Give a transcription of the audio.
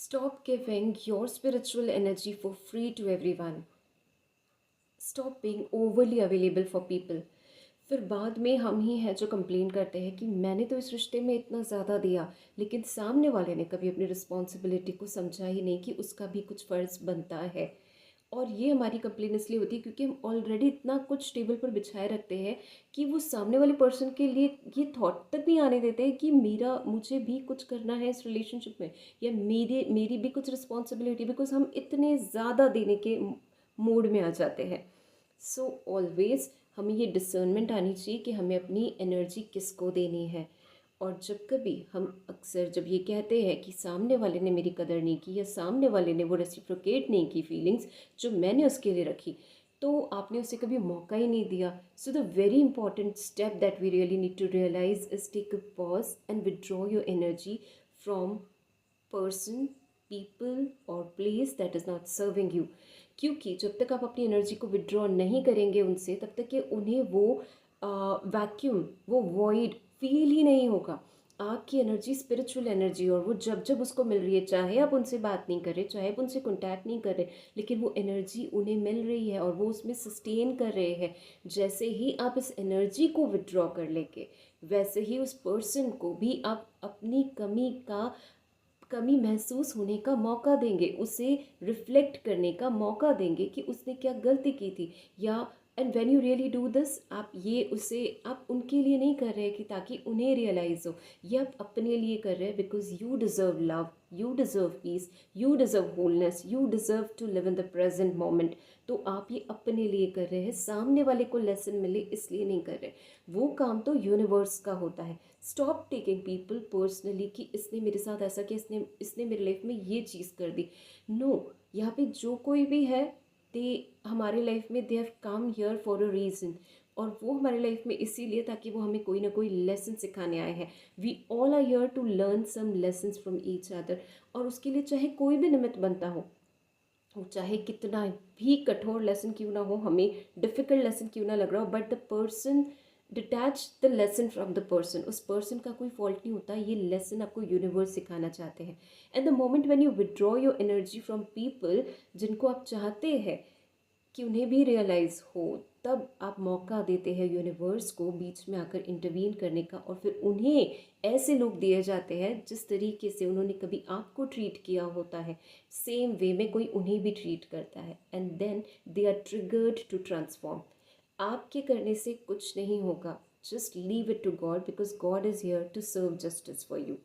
Stop giving your spiritual energy for free to everyone. Stop being overly available for people. फिर बाद में हम ही हैं जो कंप्लेन करते हैं कि मैंने तो इस रिश्ते में इतना ज़्यादा दिया, लेकिन सामने वाले ने कभी अपनी रिस्पॉन्सिबिलिटी को समझा ही नहीं कि उसका भी कुछ फ़र्ज़ बनता है। और ये हमारी कंप्लेन इसलिए होती है क्योंकि हम ऑलरेडी इतना कुछ टेबल पर बिछाए रखते हैं कि वो सामने वाले पर्सन के लिए ये थॉट तक नहीं आने देते हैं कि मुझे भी कुछ करना है इस रिलेशनशिप में, या मेरी भी कुछ रिस्पॉन्सिबिलिटी, बिकॉज हम इतने ज़्यादा देने के मूड में आ जाते हैं। सो ऑलवेज हमें ये डिसर्नमेंट आनी चाहिए कि हमें अपनी एनर्जी किसको देनी है। और जब कभी हम अक्सर जब ये कहते हैं कि सामने वाले ने मेरी कदर नहीं की, या सामने वाले ने वो रेसिप्रोकेट नहीं की फीलिंग्स जो मैंने उसके लिए रखी, तो आपने उसे कभी मौका ही नहीं दिया। So the very important step that we really need to realise is take a pause and withdraw your energy from person, people और place that is not serving you. क्योंकि जब तक आप अपनी एनर्जी को विड्रॉ नहीं करेंगे उनसे, तब तक कि उन्हें वो वैक्यूम, वो वॉइड फील ही नहीं होगा। आपकी एनर्जी स्पिरिचुअल एनर्जी, और वो जब जब उसको मिल रही है, चाहे आप उनसे बात नहीं कर रहे, चाहे आप उनसे कॉन्टैक्ट नहीं कर रहे, लेकिन वो एनर्जी उन्हें मिल रही है और वो उसमें सस्टेन कर रहे हैं। जैसे ही आप इस एनर्जी को विड्रॉ कर लेंगे, वैसे ही उस पर्सन को भी आप अपनी कमी महसूस होने का मौका देंगे, उसे रिफ्लेक्ट करने का मौका देंगे कि उसने क्या गलती की थी। या and when you really do this, आप उनके लिए नहीं कर रहे कि ताकि उन्हें रियलाइज़ हो, ये आप अपने लिए कर रहे हैं, because you deserve love, you deserve peace, you deserve wholeness, you deserve to live in the present moment. तो आप ये अपने लिए कर रहे हैं, सामने वाले को लेसन मिले इसलिए नहीं कर रहे। वो काम तो यूनिवर्स का होता है। स्टॉप टेकिंग पीपल पर्सनली कि इसने मेरे साथ ऐसा किया, इसने इसने मेरे लाइफ में ये चीज़ कर दी। नो, यहाँ पे जो कोई भी है, दे हमारे लाइफ में they have come here for a reason. और वो हमारे लाइफ में इसीलिए ताकि वो हमें कोई ना कोई लेसन सिखाने आए हैं। We all are here to learn some lessons from each other. और उसके लिए चाहे कोई भी निमित्त बनता हो, वो चाहे कितना भी कठोर लेसन क्यों ना हो, हमें डिफ़िकल्ट लेसन क्यों ना लग रहा हो, but the person detach the lesson from the person. उस पर्सन का कोई फॉल्ट नहीं होता, ये लेसन आपको यूनिवर्स सिखाना चाहते हैं। And the moment when you withdraw your energy from people जिनको आप चाहते हैं कि उन्हें भी रियलाइज़ हो, तब आप मौका देते हैं यूनिवर्स को बीच में आकर इंटरवीन करने का। और फिर उन्हें ऐसे लोग दिए जाते हैं जिस तरीके से उन्होंने कभी आपको ट्रीट किया होता है, सेम वे में कोई उन्हें भी ट्रीट करता है, and then they are triggered to transform. आपके करने से कुछ नहीं होगा, just leave it to God, because God is here to serve justice for you.